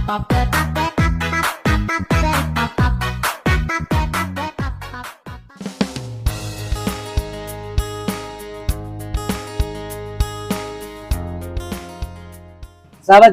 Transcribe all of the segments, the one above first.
Sahabat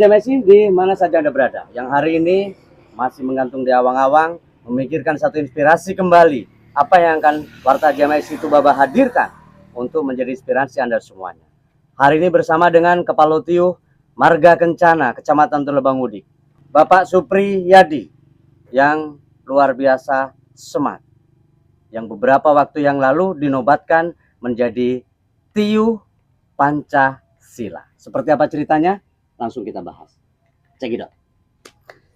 JMSI di mana saja Anda berada, yang hari ini masih menggantung di awang-awang, memikirkan satu inspirasi kembali, apa yang akan Warta JMSI Tubaba hadirkan untuk menjadi inspirasi Anda semuanya. Hari ini bersama dengan Kepala Tiuh Marga Kencana, Kecamatan Tulebang Udik, Bapak Supri Yadi, yang luar biasa semangat, yang beberapa waktu yang lalu dinobatkan menjadi Tiuh Pancasila. Seperti apa ceritanya? Langsung kita bahas. Cekidot.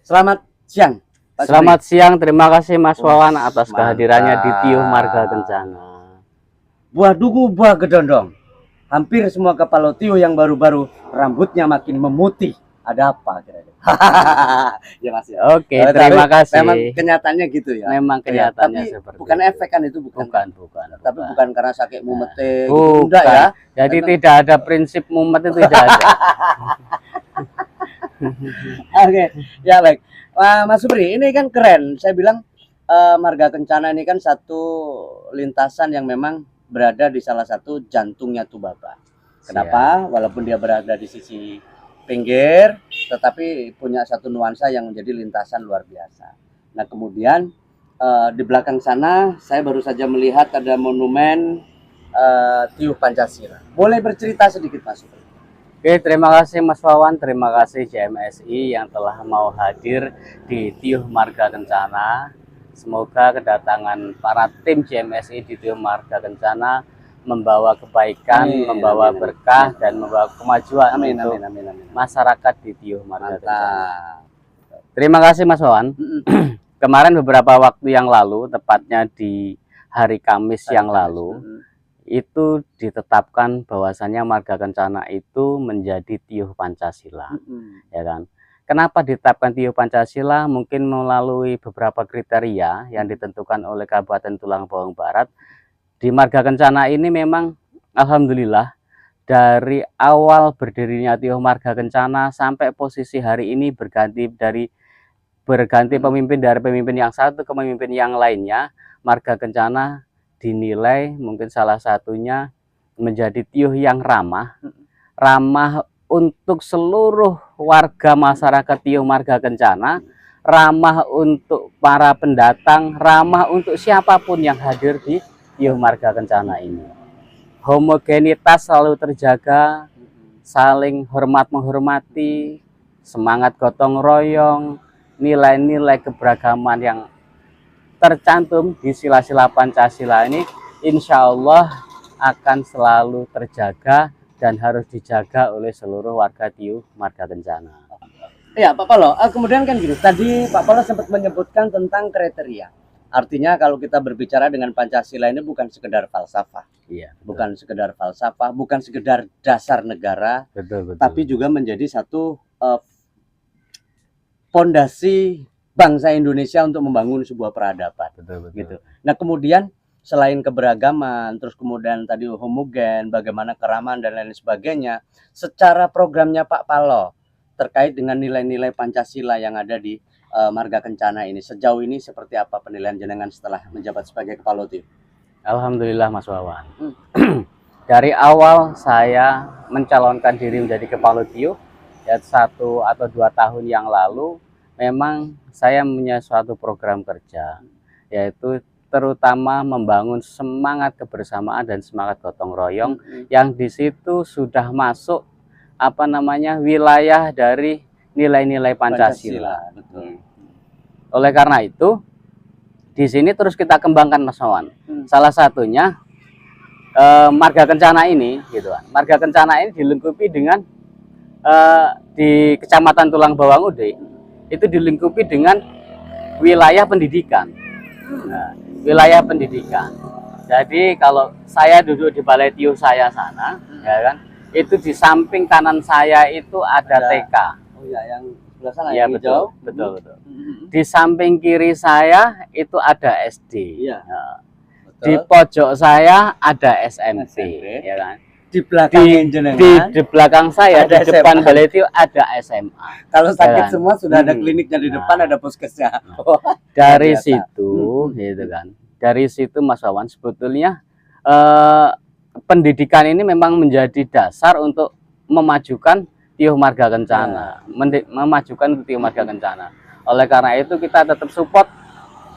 Selamat siang, Pak Selamat siang, terima kasih Mas Wawan atas mantap. kehadirannya di Tiuh Marga Kencana. Buah dugu, buah gedondong. Hampir semua kepala tiuh yang baru-baru rambutnya makin memutih. Ada apa kira-kira? Ya Mas ya. Oke, terima kasih. Memang kenyataannya gitu ya. Memang kenyataannya tapi seperti bukan itu. efek kan itu, bukan. Tapi bukan karena sakit mumete gitu, enggak ya. Jadi Memang. tidak ada prinsip mumet itu tidak ada. Oke, ya baik. Mas Supri, ini kan keren. Saya bilang Marga Kencana ini kan satu lintasan yang memang berada di salah satu jantungnya Tubaba. Kenapa? Walaupun dia berada di sisi pinggir, tetapi punya satu nuansa yang menjadi lintasan luar biasa. Nah, kemudian di belakang sana saya baru saja melihat ada monumen Tiuh Pancasila. Boleh bercerita sedikit Mas Supri? Oke, terima kasih Mas Wawan, terima kasih JMSI yang telah mau hadir di Tiuh Marga Kencana. Semoga kedatangan para tim JMSI di Tiuh Marga Kencana membawa kebaikan, membawa berkah, dan membawa kemajuan untuk masyarakat di Tiuh Marga Kencana. Terima kasih Mas Wawan. Kemarin beberapa waktu yang lalu, tepatnya di hari Kamis yang lalu, itu ditetapkan bahwasannya Marga Kencana itu menjadi Tiuh Pancasila, ya kan? Kenapa ditetapkan Tiuh Pancasila? Mungkin melalui beberapa kriteria yang ditentukan oleh Kabupaten Tulang Bawang Barat. Di Marga Kencana ini memang alhamdulillah dari awal berdirinya Tiuh Marga Kencana sampai posisi hari ini berganti pemimpin dari pemimpin yang satu ke pemimpin yang lainnya, Marga Kencana dinilai mungkin salah satunya menjadi tiuh yang ramah untuk seluruh warga masyarakat Tiuh Marga Kencana, ramah untuk para pendatang, ramah untuk siapapun yang hadir di Tiuh Marga Kencana ini. Homogenitas selalu terjaga, saling hormat menghormati, semangat gotong royong, nilai-nilai keberagaman yang tercantum di sila-sila Pancasila ini insya Allah akan selalu terjaga dan harus dijaga oleh seluruh warga Tiuh Marga Kencana. Ya Pak Palo, kemudian kan gini, tadi Pak Palo sempat menyebutkan tentang kriteria. Artinya kalau kita berbicara dengan Pancasila ini bukan sekedar falsafah. Iya, bukan sekedar falsafah, bukan sekedar dasar negara, tapi juga menjadi satu fondasi bangsa Indonesia untuk membangun sebuah peradaban. Gitu. Nah, kemudian selain keberagaman, terus kemudian tadi homogen, bagaimana keramahan dan lain sebagainya, secara programnya Pak Palo terkait dengan nilai-nilai Pancasila yang ada di Marga Kencana ini, sejauh ini seperti apa penilaian jenengan setelah menjabat sebagai Kepala Tiuh? Alhamdulillah Mas Wawan. Dari awal saya mencalonkan diri menjadi Kepala Tiuh, ya 1 atau 2 tahun yang lalu, memang saya punya suatu program kerja, yaitu terutama membangun semangat kebersamaan dan semangat gotong royong, yang di situ sudah masuk wilayah dari nilai-nilai Pancasila. Oleh karena itu, di sini terus kita kembangkan Mas Wawan. Salah satunya Marga Kencana ini, gitu kan. Marga Kencana ini dilengkapi dengan di Kecamatan Tulang Bawang Udik itu dilingkupi dengan wilayah pendidikan. Nah, wilayah pendidikan. Jadi kalau saya duduk di Balai Tiuh saya sana, ya kan, itu di samping kanan saya itu ada TK. Oh ya, yang sebelah sana ya, yang betul, hijau. betul. Di samping kiri saya itu ada SD. Iya. Nah, di pojok saya ada SMP, ya kan. di belakang di belakang saya, ada di depan SMA. balai tio ada SMA. Kalau sakit Ya kan? semua sudah ada kliniknya di Nah. depan, ada puskesnya. Dari biasa. situ gitu kan, dari situ Mas Wawan sebetulnya pendidikan ini memang menjadi dasar untuk memajukan Tio Marga Kencana, memajukan Tio Marga Kencana. Oleh karena itu kita tetap support.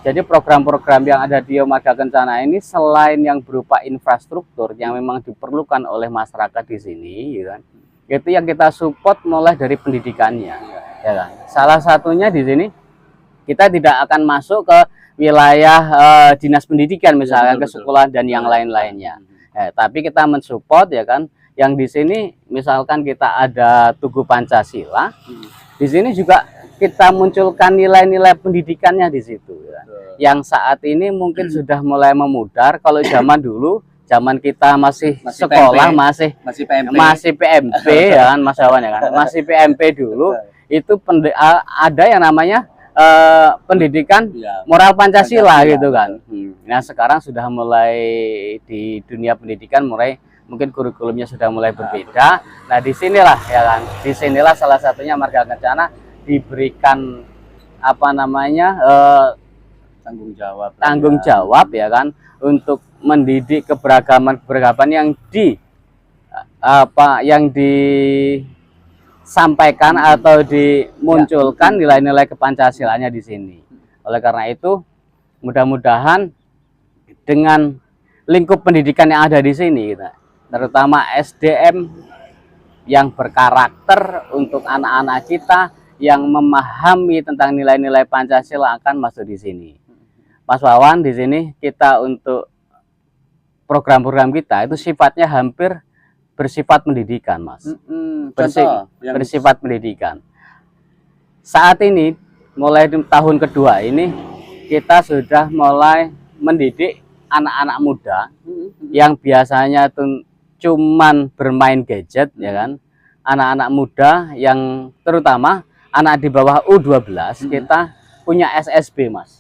Jadi program-program yang ada di Tio Marga Kencana ini selain yang berupa infrastruktur yang memang diperlukan oleh masyarakat di sini, gitu kan, itu yang kita support mulai dari pendidikannya, ya kan. Salah satunya di sini kita tidak akan masuk ke wilayah dinas pendidikan misalkan, ke sekolah dan yang lain-lainnya. Tapi kita mensupport, ya kan, yang di sini misalkan kita ada Tugu Pancasila, di sini juga kita munculkan nilai-nilai pendidikannya di situ, ya. Yang saat ini mungkin sudah mulai memudar. Kalau zaman dulu, zaman kita masih sekolah, PMP. masih PMP ya kan Mas Wawan, ya kan, masih PMP dulu. Itu ada yang namanya pendidikan moral Pancasila gitu kan. Nah sekarang sudah mulai di dunia pendidikan mulai mungkin kurikulumnya sudah mulai berbeda. Nah disinilah, ya kan, disinilah salah satunya Marga Kencana diberikan apa namanya tanggung jawab, ya kan, untuk mendidik keberagaman yang disampaikan atau dimunculkan nilai-nilai kepancasilanya di sini. Oleh karena itu mudah-mudahan dengan lingkup pendidikan yang ada di sini, terutama SDM yang berkarakter untuk anak-anak kita yang memahami tentang nilai-nilai Pancasila akan masuk di sini. Mas Wawan, di sini kita untuk program-program kita itu sifatnya hampir bersifat pendidikan, Mas. Bersifat pendidikan. Saat ini mulai tahun kedua ini kita sudah mulai mendidik anak-anak muda yang biasanya cuman bermain gadget, ya kan. Anak-anak muda yang terutama anak di bawah U12, kita punya SSB, Mas.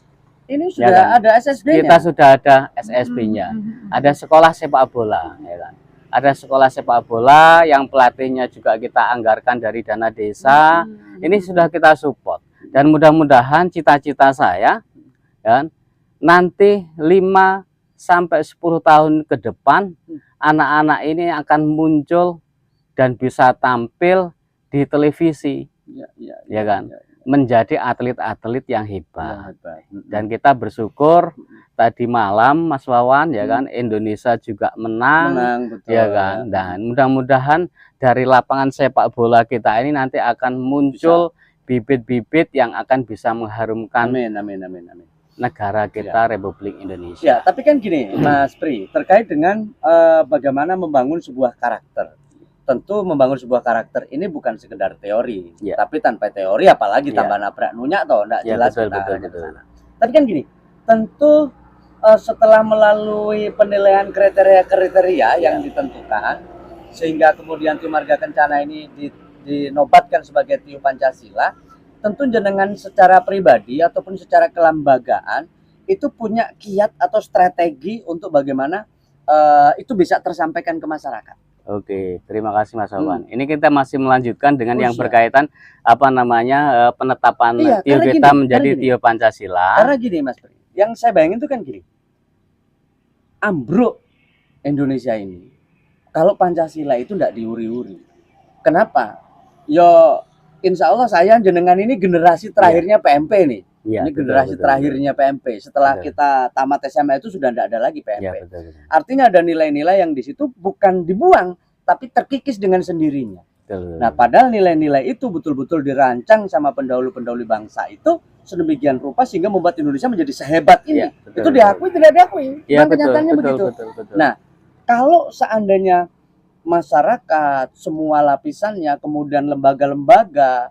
Ini sudah, ya kan, ada SSB-nya. Kita sudah ada SSB-nya. Ada sekolah sepak bola, ya kan. Ada sekolah sepak bola yang pelatihnya juga kita anggarkan dari dana desa. Ini sudah kita support. Dan mudah-mudahan cita-cita saya, ya, nanti 5 sampai 10 tahun ke depan anak-anak ini akan muncul dan bisa tampil di televisi, ya kan, menjadi atlet-atlet yang hebat. Dan kita bersyukur tadi malam Mas Wawan, ya kan, Indonesia juga menang, betul, ya kan. Dan mudah-mudahan dari lapangan sepak bola kita ini nanti akan muncul bibit-bibit yang akan bisa mengharumkan negara kita, Republik Indonesia. Ya, tapi kan gini, Mas Pri, terkait dengan bagaimana membangun sebuah karakter. Tentu membangun sebuah karakter ini bukan sekedar teori, tapi tanpa teori apalagi tambah nabrak nunyak toh, enggak jelas. Betul. Tapi kan gini, tentu setelah melalui penilaian kriteria yang ditentukan, sehingga kemudian Tio Marga Kencana ini dinobatkan sebagai Tio Pancasila, tentu jenengan secara pribadi ataupun secara kelembagaan itu punya kiat atau strategi untuk bagaimana itu bisa tersampaikan ke masyarakat. Oke, terima kasih Mas Wawan. Ini kita masih melanjutkan dengan yang berkaitan apa namanya penetapan Tio kita menjadi Tio Pancasila. Karena gini Mas Pri, yang saya bayangin itu kan gini, ambruk Indonesia ini kalau Pancasila itu tidak diuri-uri. Kenapa? Yo, insya Allah saya jenengan ini generasi terakhirnya PMP nih. Ini generasi terakhirnya PMP. Setelah kita tamat SMA itu sudah tidak ada lagi PMP. Artinya ada nilai-nilai yang di situ bukan dibuang, tapi terkikis dengan sendirinya. Nah, padahal nilai-nilai itu betul-betul dirancang sama pendahulu-pendahulu bangsa itu sedemikian rupa sehingga membuat Indonesia menjadi sehebat ini. Itu diakui tidak diakui. Kenyataannya begitu. Nah, kalau seandainya masyarakat, semua lapisannya, kemudian lembaga-lembaga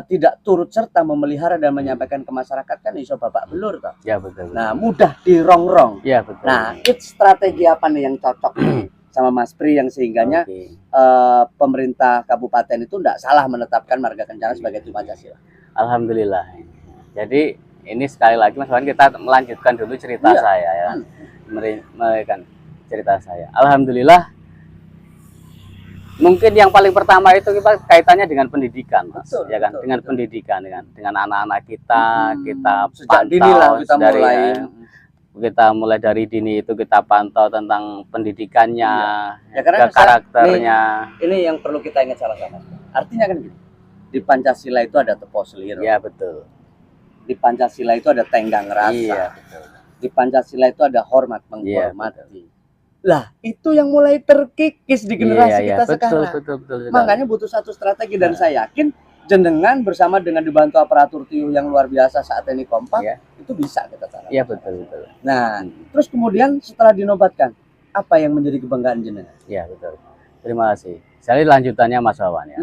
tidak turut serta memelihara dan menyampaikan ke masyarakat, kan iso babak belur toh. Ya betul. Nah, mudah dirongrong. Ya betul. Nah, itu strategi apa nih yang cocok sama Mas Pri yang sehingganya pemerintah kabupaten itu tidak salah menetapkan Marga Kencana sebagai Tio Pancasila? Alhamdulillah. Jadi ini sekali lagi Mas Wawan, kita melanjutkan dulu cerita saya, ya. Mereka cerita saya. Alhamdulillah Mungkin yang paling pertama itu kita kaitannya dengan pendidikan, Mas. Betul, Ya kan, betul, dengan betul. pendidikan, dengan anak-anak kita, kita Sejak dini lah pantau kita dari mulai. kita mulai dari dini itu kita pantau tentang pendidikannya, Ya, karena karakternya. Ini yang perlu kita ingat sama-sama. Artinya kan gini, di Pancasila itu ada tepo seliro. Ya betul. Di Pancasila itu ada tenggang rasa. Iya betul. Di Pancasila itu ada hormat menghormati. Lah, itu yang mulai terkikis di generasi kita sekarang. Betul. Makanya butuh satu strategi dan saya yakin jenengan bersama dengan dibantu aparatur TIUH yang luar biasa saat ini kompak, itu bisa kita tanam. Iya betul. Nah, terus kemudian setelah dinobatkan, apa yang menjadi kebanggaan jenengan? Iya betul. Terima kasih. Jadi lanjutannya Mas Wawan ya.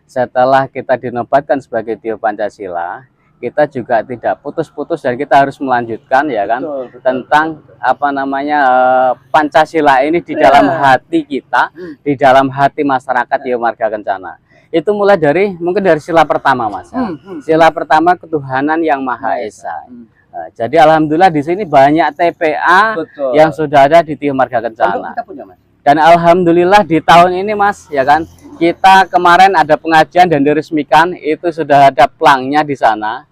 Setelah kita dinobatkan sebagai TIUH Pancasila, kita juga tidak putus-putus dan kita harus melanjutkan ya kan, tentang apa namanya Pancasila ini di dalam hati kita, di dalam hati masyarakat TIUH Marga Kencana. Itu mulai dari mungkin dari sila pertama, Mas. Sila pertama ketuhanan yang Maha Esa. Jadi alhamdulillah di sini banyak TPA yang sudah ada di TIUH Marga Kencana. Dan alhamdulillah di tahun ini, Mas, ya kan, kita kemarin ada pengajian dan diresmikan, itu sudah ada plangnya di sana.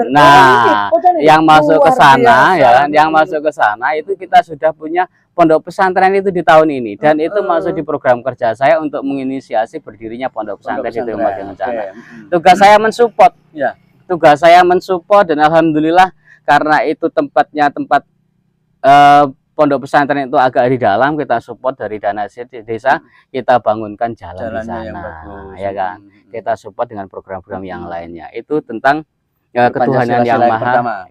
Nah, yang masuk ke sana ya kan, yang masuk ke sana itu kita sudah punya pondok pesantren itu di tahun ini, dan itu masuk di program kerja saya untuk menginisiasi berdirinya pondok pesantren di TIUH Marga Kencana. Tugas saya mensupport. Tugas saya mensupport dan alhamdulillah karena itu tempat pondok pesantren itu agak di dalam, kita support dari dana desa, kita bangunkan jalan di sana, ya kan. Kita support dengan program-program yang lainnya. Itu tentang ketuhanan yang Maha.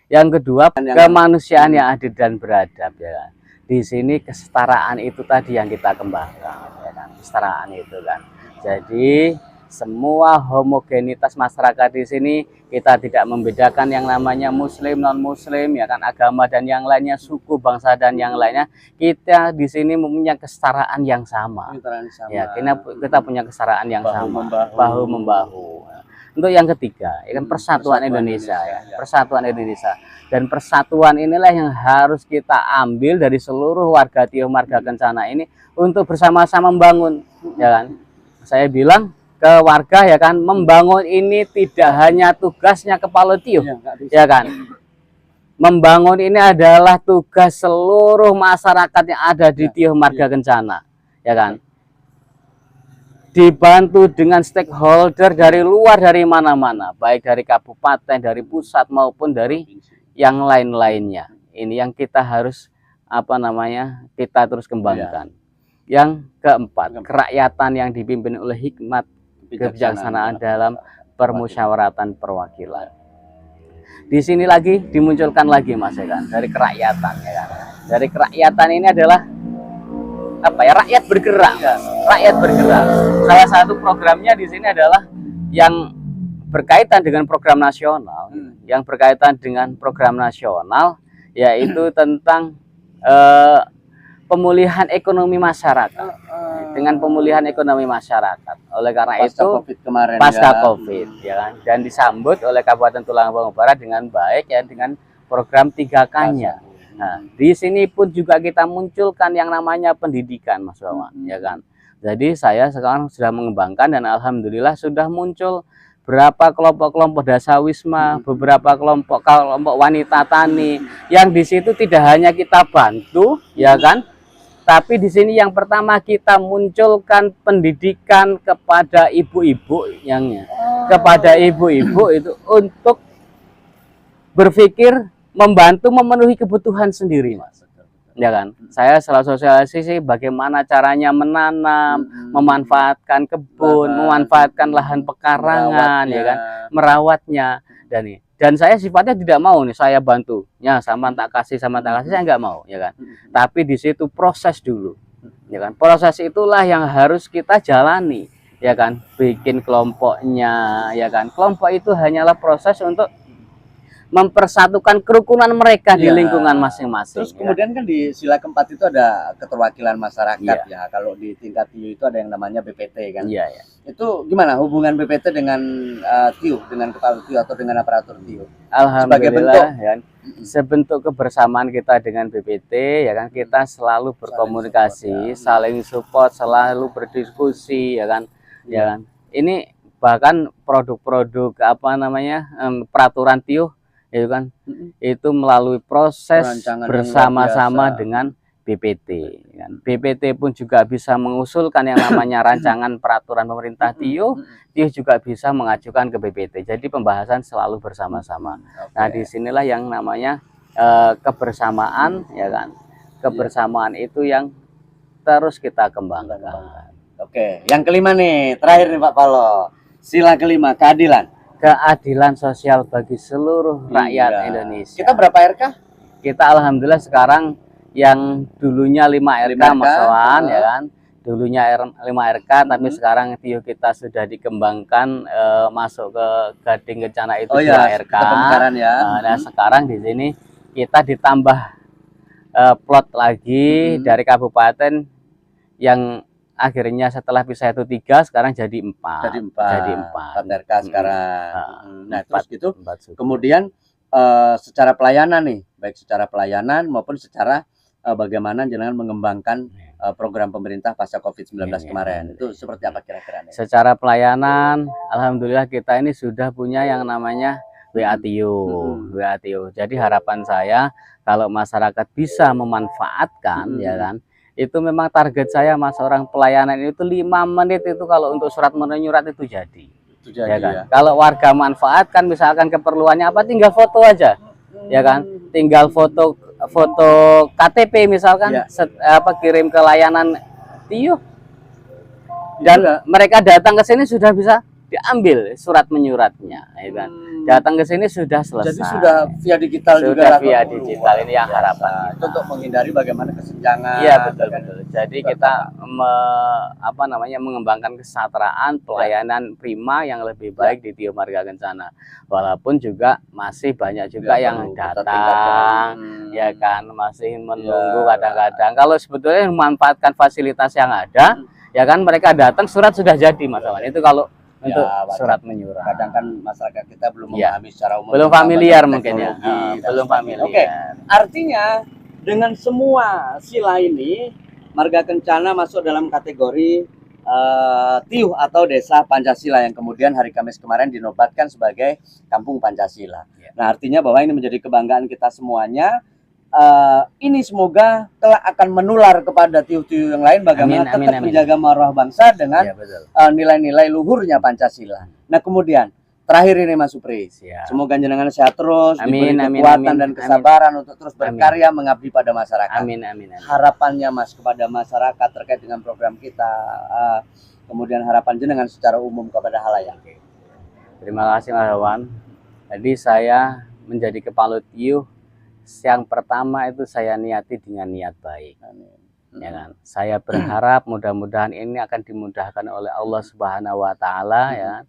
Yang kedua, kemanusiaan yang adil dan beradab, ya kan. Di sini kesetaraan itu tadi yang kita kembangkan, ya kan. Kesetaraan itu kan. Jadi semua homogenitas masyarakat di sini, kita tidak membedakan yang namanya muslim, non muslim, ya kan, agama dan yang lainnya, suku, bangsa dan yang lainnya. Kita di sini mempunyai kesetaraan yang sama. Ya, kita punya kesetaraan yang sama, bahu membahu. Untuk yang ketiga, ya kan, persatuan Indonesia, ya. Persatuan Indonesia. Dan persatuan inilah yang harus kita ambil dari seluruh warga TIUH Marga Kencana ini untuk bersama-sama membangun, ya kan. Saya bilang ke warga, ya kan, membangun ini tidak hanya tugasnya kepala TIUH, ya kan. Membangun ini adalah tugas seluruh masyarakat yang ada di TIUH Marga Kencana, ya kan. Dibantu dengan stakeholder dari luar, dari mana-mana, baik dari kabupaten, dari pusat maupun dari yang lain-lainnya. Ini yang kita harus kita terus kembangkan. Yang keempat, kerakyatan yang dipimpin oleh hikmat kebijaksanaan dalam permusyawaratan perwakilan. Di sini lagi dimunculkan lagi, Mas, ya kan, dari kerakyatan, ya kan. Dari kerakyatan ini adalah rakyat bergerak. Rakyat bergerak. Salah satu programnya di sini adalah yang berkaitan dengan program nasional, yaitu tentang pemulihan ekonomi masyarakat. Dengan pemulihan ekonomi masyarakat. Oleh karena pasca itu COVID kemarin, pasca COVID, ya kan, dan disambut oleh Kabupaten Tulang Abang Barat dengan baik, ya, dengan program 3K-nya. Nah, di sini pun juga kita munculkan yang namanya pendidikan, Mas Wawan, ya kan. Jadi saya sekarang sudah mengembangkan dan alhamdulillah sudah muncul berapa kelompok-kelompok dasawisma, beberapa kelompok wanita tani yang di situ tidak hanya kita bantu, ya kan, tapi di sini yang pertama kita munculkan pendidikan kepada ibu-ibu kepada ibu-ibu itu untuk berpikir membantu memenuhi kebutuhan sendiri, Mas. Ya kan, saya selalu sosialisasi bagaimana caranya menanam, memanfaatkan kebun, memanfaatkan lahan pekarangan, ya kan, merawatnya, dan saya sifatnya tidak mau nih saya bantu, ya sama tak kasih saya nggak mau, ya kan. Tapi di situ proses dulu, ya kan. Proses itulah yang harus kita jalani, ya kan. Bikin kelompoknya, ya kan. Kelompok itu hanyalah proses untuk mempersatukan kerukunan mereka di lingkungan masing-masing. Terus kemudian kan di sila keempat itu ada keterwakilan masyarakat, ya. Kalau di tingkat TIUH itu ada yang namanya BPT kan. Itu gimana hubungan BPT dengan TIUH, dengan kepala TIUH atau dengan aparatur TIUH? Alhamdulillah ya, sebentuk kebersamaan kita dengan BPT ya kan, kita selalu berkomunikasi, saling support, selalu berdiskusi ya kan. Ya kan. Ini bahkan produk-produk apa namanya peraturan TIUH itu kan itu melalui proses bersama-sama dengan BPT kan. BPT pun juga bisa mengusulkan yang namanya rancangan peraturan pemerintah TIUH, TIUH juga bisa mengajukan ke BPT. Jadi pembahasan selalu bersama-sama. Nah, disinilah yang namanya kebersamaan ya kan. Kebersamaan itu yang terus kita kembangkan. Oke, yang kelima nih, terakhir nih Pak Paloh. Sila kelima, keadilan. Keadilan sosial bagi seluruh rakyat Indonesia. Kita berapa RK? Kita alhamdulillah sekarang yang dulunya 5 RK Mas Wawan ya kan. Dulunya 5 RK tapi sekarang TIUH kita sudah dikembangkan masuk ke Gading Kencana itu 2 RK. Ya. Nah, sekarang di sini kita ditambah plot lagi dari kabupaten yang akhirnya setelah pisah itu 3 sekarang jadi 4. Jadi 4 RK sekarang. Nah, terus gitu. Kemudian secara pelayanan nih, baik secara pelayanan maupun secara bagaimana jenengan mengembangkan program pemerintah pasca COVID-19 kemarin. Itu seperti apa kira-kira nih? Secara pelayanan, alhamdulillah kita ini sudah punya yang namanya WA-TIUH. Jadi harapan saya kalau masyarakat bisa memanfaatkan ya kan, itu memang target saya Mas, orang pelayanan itu 5 menit itu kalau untuk surat menyurat itu jadi. Ya kan? Kalau warga manfaatkan misalkan keperluannya apa, tinggal foto aja. Ya kan? Tinggal foto KTP misalkan kirim ke layanan TIUH dan mereka datang ke sini sudah bisa diambil surat menyuratnya ya kan. Datang ke sini sudah selesai. Jadi sudah via digital sudah via digital. Ini yang harapan itu untuk menghindari bagaimana kesenjangan. Iya betul. Jadi kita mengembangkan kesejahteraan pelayanan prima yang lebih baik di TIUH Marga Kencana. Walaupun juga masih banyak juga yang datang ya kan, masih menunggu kadang-kadang. Kalau sebetulnya memanfaatkan fasilitas yang ada ya kan, mereka datang surat sudah jadi Mas Wawan. Itu kalau untuk surat menyurat. Kadang kan masyarakat kita belum memahami secara umum. Belum familiar mungkin ya. Belum familiar. Oke. Artinya dengan semua sila ini Marga Kencana masuk dalam kategori TIUH atau Desa Pancasila yang kemudian hari Kamis kemarin dinobatkan sebagai Kampung Pancasila. Nah, artinya bahwa ini menjadi kebanggaan kita semuanya. Ini semoga kelak akan menular kepada TIUH-TIUH yang lain bagaimana tetap menjaga marwah bangsa dengan nilai-nilai luhurnya Pancasila. Nah, kemudian terakhir ini Mas Supri, semoga jenengan sehat terus, diberi kekuatan dan kesabaran untuk terus berkarya mengabdi pada masyarakat. Harapannya Mas kepada masyarakat terkait dengan program kita, kemudian harapan jenengan secara umum kepada halayak. Terima kasih Mas Wawan. Jadi saya menjadi kepala TIUH, yang pertama itu saya niati dengan niat baik. Ya kan? Saya berharap mudah-mudahan ini akan dimudahkan oleh Allah Subhanahu wa taala ya.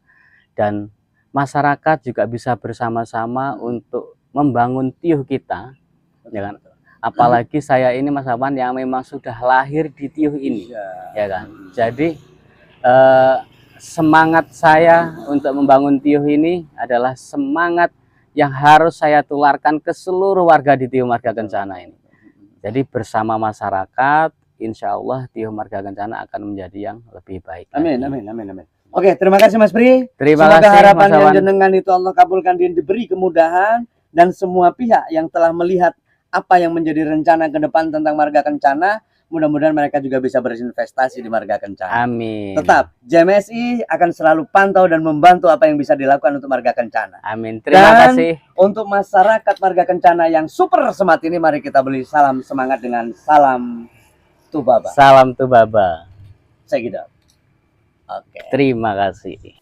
Dan masyarakat juga bisa bersama-sama untuk membangun TIUH kita. Ya kan? Apalagi saya ini Mas Wawan yang memang sudah lahir di TIUH ini. Ya kan? Jadi semangat saya untuk membangun TIUH ini adalah semangat yang harus saya tularkan ke seluruh warga di TIUH Marga Kencana ini. Jadi bersama masyarakat, insya Allah TIUH Marga Kencana akan menjadi yang lebih baik. Amin. Oke, terima kasih Mas Pri. Semoga harapan yang jenengan itu Allah kabulkan dan diberi kemudahan, dan semua pihak yang telah melihat apa yang menjadi rencana ke depan tentang Marga Kencana, mudah-mudahan mereka juga bisa berinvestasi di Marga Kencana. Amin. Tetap JMSI akan selalu pantau dan membantu apa yang bisa dilakukan untuk Marga Kencana. Amin. Terima kasih. Untuk masyarakat Marga Kencana yang super semangat ini, mari kita beli salam semangat dengan salam Tubaba. Salam Tubaba. Saya gitu. Oke. Terima kasih.